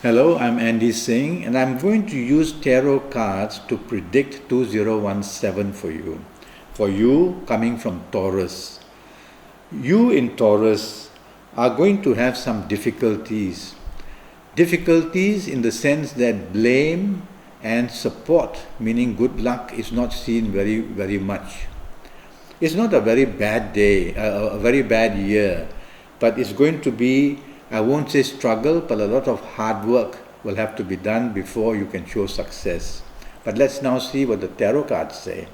Hello, I'm Andi Singh, and I'm going to use tarot cards to predict 2017 for you. For you coming from Taurus. You in Taurus are going to have some difficulties. Difficulties in the sense that blame and support, meaning good luck, is not seen very much. It's not a very bad day, a very bad year, but it's going to be, I won't say struggle, but a lot of hard work will have to be done before you can show success. But let's now see what the tarot cards say.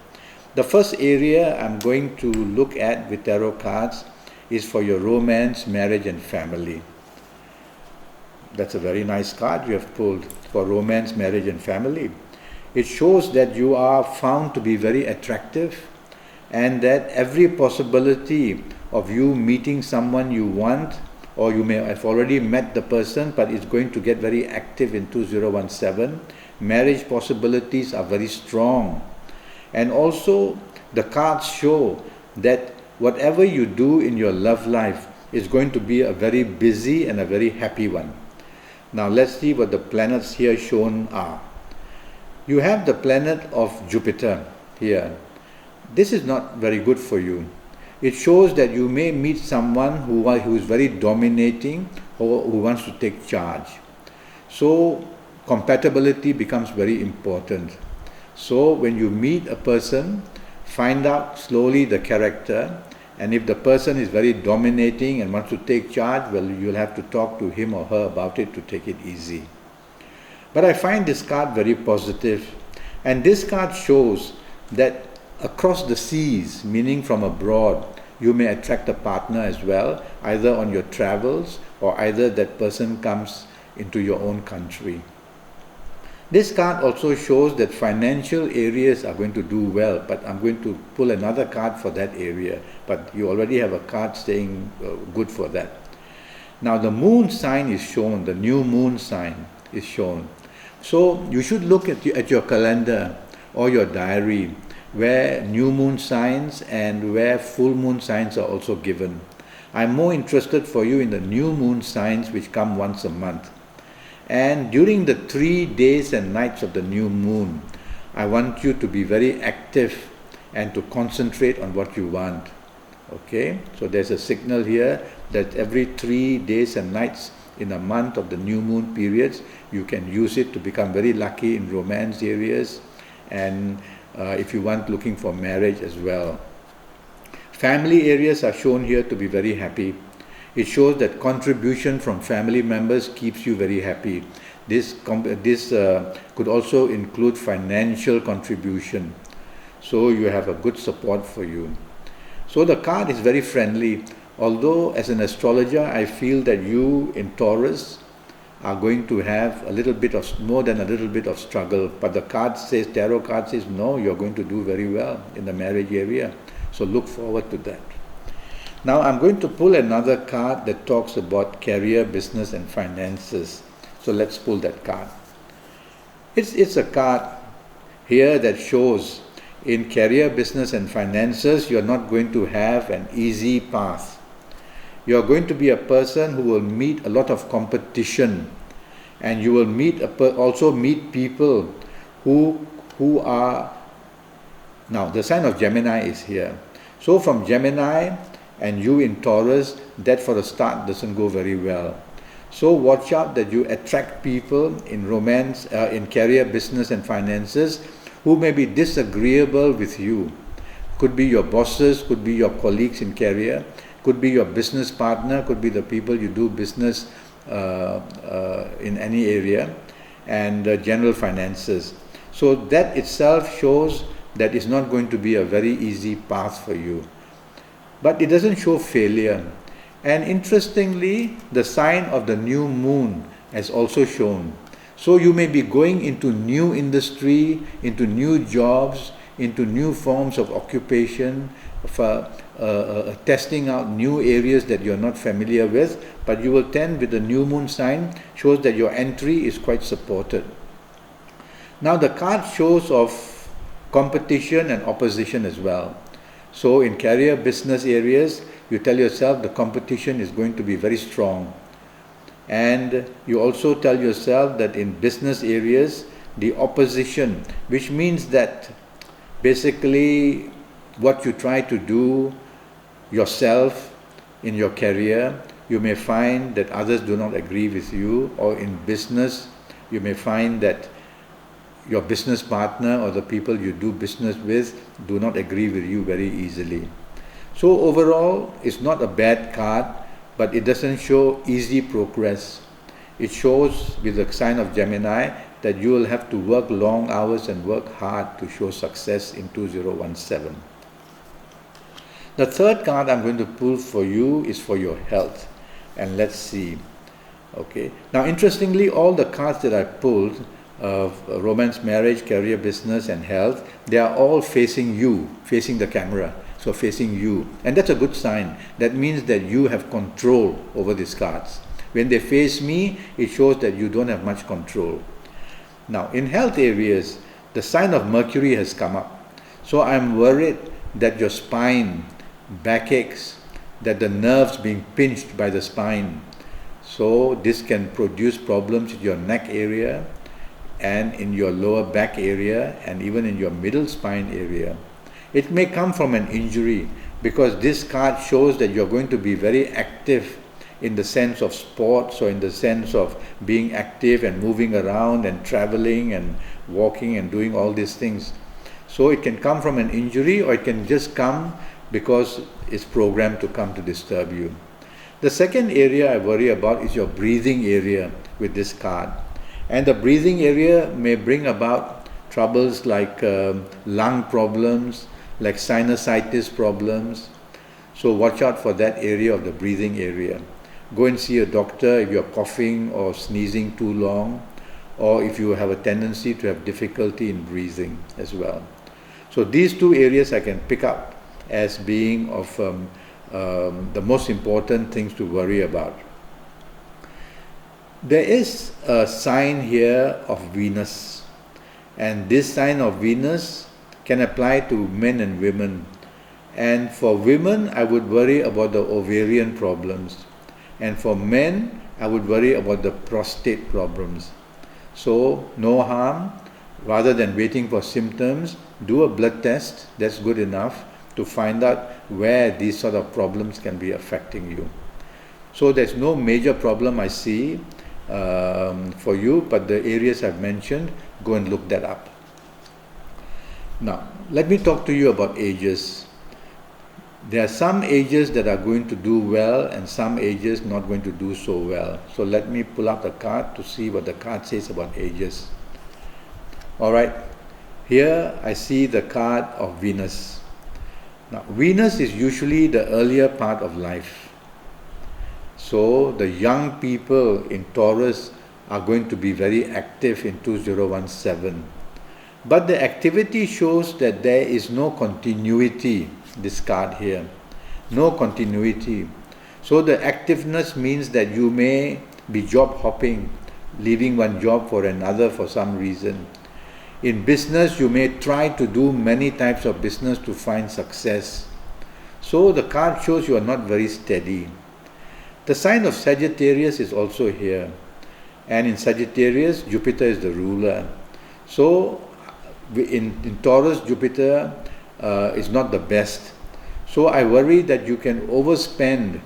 The first area I'm going to look at with tarot cards is for your romance, marriage and family. That's a very nice card you have pulled for romance, marriage and family. It shows that you are found to be very attractive and that every possibility of you meeting someone you want, or you may have already met the person, but it's going to get very active in 2017. Marriage possibilities are very strong. And also, the cards show that whatever you do in your love life is going to be a very busy and a very happy one. Now let's see what the planets here shown are. You have the planet of Jupiter here. This is not very good for you. It shows that you may meet someone who is very dominating or who wants to take charge. So compatibility becomes very important. So when you meet a person, find out slowly the character, and if the person is very dominating and wants to take charge, well, you'll have to talk to him or her about it to take it easy. But I find this card very positive, and this card shows that across the seas, meaning from abroad, you may attract a partner as well, either on your travels or either that person comes into your own country. This card also shows that financial areas are going to do well, but I'm going to pull another card for that area, but you already have a card saying good for that. Now the moon sign is shown, the new moon sign is shown. So you should look at your calendar or your diary where new moon signs and where full moon signs are also given. I'm more interested for you in the new moon signs which come once a month. And during the 3 days and nights of the new moon, I want you to be very active and to concentrate on what you want. Okay? So there's a signal here that every 3 days and nights in a month of the new moon periods, you can use it to become very lucky in romance areas and if you want looking for marriage as well. Family areas are shown here to be very happy. It shows that contribution from family members keeps you very happy. This could also include financial contribution. So you have a good support for you. So the card is very friendly. Although as an astrologer, I feel that you in Taurus are going to have a little bit of, more than a little bit of struggle. But the card says, tarot card says, no, you're going to do very well in the marriage area. So look forward to that. Now I'm going to pull another card that talks about career, business and finances. So let's pull that card. It's a card here that shows in career, business and finances, you're not going to have an easy path. You're going to be a person who will meet a lot of competition, and you will also meet people who are, now the sign of Gemini is here. So from Gemini and you in Taurus, that for a start doesn't go very well. So watch out that you attract people in romance, in career, business and finances who may be disagreeable with you. Could be your bosses, could be your colleagues in career, could be your business partner, could be the people you do business in any area, and general finances. So that itself shows that it's not going to be a very easy path for you. But it doesn't show failure. And interestingly, the sign of the new moon has also shown. So you may be going into new industry, into new jobs, into new forms of occupation, for testing out new areas that you're not familiar with, but you will tend, with the new moon sign, shows that your entry is quite supported. Now the card shows of competition and opposition as well. So in career, business areas, you tell yourself the competition is going to be very strong. And you also tell yourself that in business areas, the opposition, which means that basically what you try to do yourself in your career, you may find that others do not agree with you, or in business, you may find that your business partner or the people you do business with do not agree with you very easily. So overall, it's not a bad card, but it doesn't show easy progress. It shows with the sign of Gemini that you will have to work long hours and work hard to show success in 2017. The third card I'm going to pull for you is for your health. And let's see. Okay. Now, interestingly, all the cards that I pulled of romance, marriage, career, business, and health, they are all facing you, facing the camera. So facing you. And that's a good sign. That means that you have control over these cards. When they face me, it shows that you don't have much control. Now, in health areas, the sign of Mercury has come up. So I'm worried that your spine, backaches, that the nerves being pinched by the spine. So this can produce problems in your neck area and in your lower back area and even in your middle spine area. It may come from an injury, because this card shows that you're going to be very active in the sense of sports, or in the sense of being active and moving around and traveling and walking and doing all these things. So it can come from an injury, or it can just come because it's programmed to come to disturb you. The second area I worry about is your breathing area with this card. And the breathing area may bring about troubles like lung problems, like sinusitis problems. So watch out for that area of the breathing area. Go and see a doctor if you're coughing or sneezing too long, or if you have a tendency to have difficulty in breathing as well. So these two areas I can pick up as being of the most important things to worry about. There is a sign here of Venus, and this sign of Venus can apply to men and women. And for women, I would worry about the ovarian problems. And for men, I would worry about the prostate problems. So, no harm. Rather than waiting for symptoms, do a blood test. That's good enough to find out where these sort of problems can be affecting you. So there's no major problem I see for you, but the areas I've mentioned, go and look that up. Now, let me talk to you about ages. There are some ages that are going to do well and some ages not going to do so well. So let me pull out the card to see what the card says about ages. Alright, here I see the card of Venus. Now, Venus is usually the earlier part of life. So the young people in Taurus are going to be very active in 2017. But the activity shows that there is no continuity, this card here. No continuity. So the activeness means that you may be job hopping, leaving one job for another for some reason. In business, you may try to do many types of business to find success. So the card shows you are not very steady. The sign of Sagittarius is also here. And in Sagittarius, Jupiter is the ruler. So in Taurus, Jupiter is not the best. So I worry that you can overspend,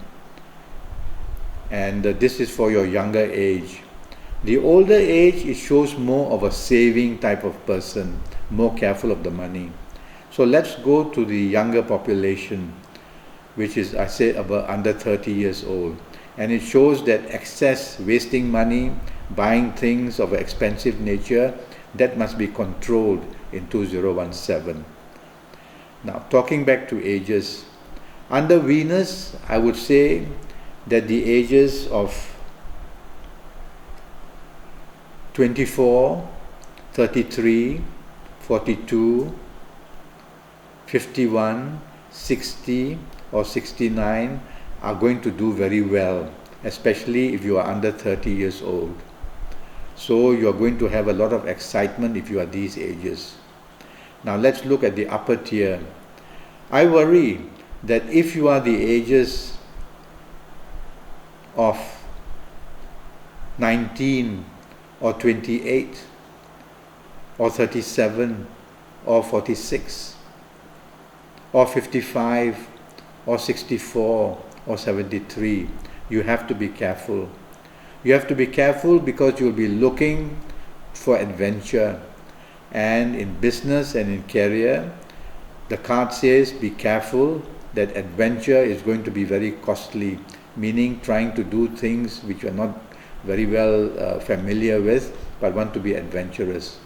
and this is for your younger age. The older age, it shows more of a saving type of person, more careful of the money. So let's go to the younger population, which is, I say, about under 30 years old. And it shows that excess, wasting money, buying things of an expensive nature, that must be controlled in 2017. Now, talking back to ages, under Venus, I would say that the ages of 24, 33, 42, 51, 60 or 69 are going to do very well, especially if you are under 30 years old. So you are going to have a lot of excitement if you are these ages. Now let's look at the upper tier. I worry that if you are the ages of 19 or 28 or 37 or 46 or 55 or 64 or 73. You have to be careful. You have to be careful because you'll be looking for adventure. And in business and in career, the card says be careful that adventure is going to be very costly, meaning trying to do things which you're not very well familiar with but want to be adventurous.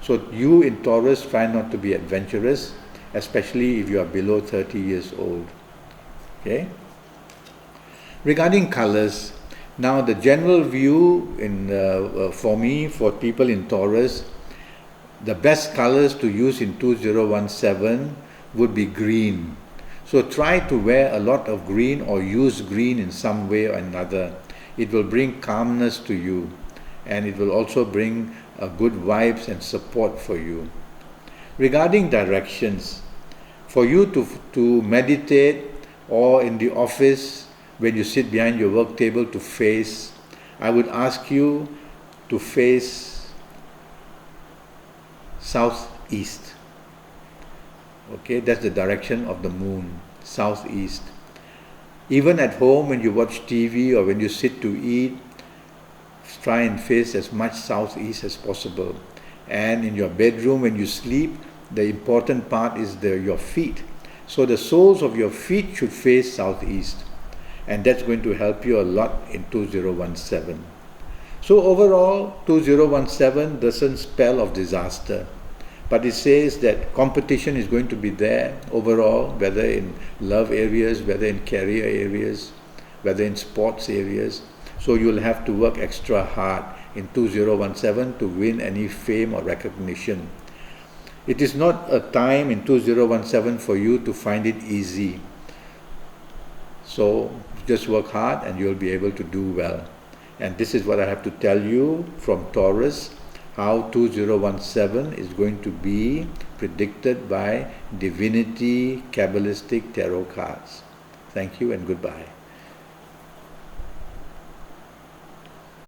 So you in Taurus, try not to be adventurous, especially if you are below 30 years old. Okay? Regarding colors, now the general view for me, for people in Taurus, the best colors to use in 2017 would be green. So try to wear a lot of green or use green in some way or another. It will bring calmness to you, and it will also bring good vibes and support for you. Regarding directions, for you to meditate or in the office when you sit behind your work table to face, I would ask you to face southeast. Okay, that's the direction of the moon, southeast. Even at home when you watch TV or when you sit to eat, try and face as much southeast as possible. And in your bedroom when you sleep, the important part is your feet. So the soles of your feet should face southeast, and that's going to help you a lot in 2017. So overall, 2017 doesn't spell of disaster, but it says that competition is going to be there overall, whether in love areas, whether in career areas, whether in sports areas. So you'll have to work extra hard in 2017 to win any fame or recognition. It is not a time in 2017 for you to find it easy. So just work hard and you'll be able to do well. And this is what I have to tell you from Taurus, how 2017 is going to be predicted by Divinity Kabbalistic Tarot cards. Thank you and goodbye.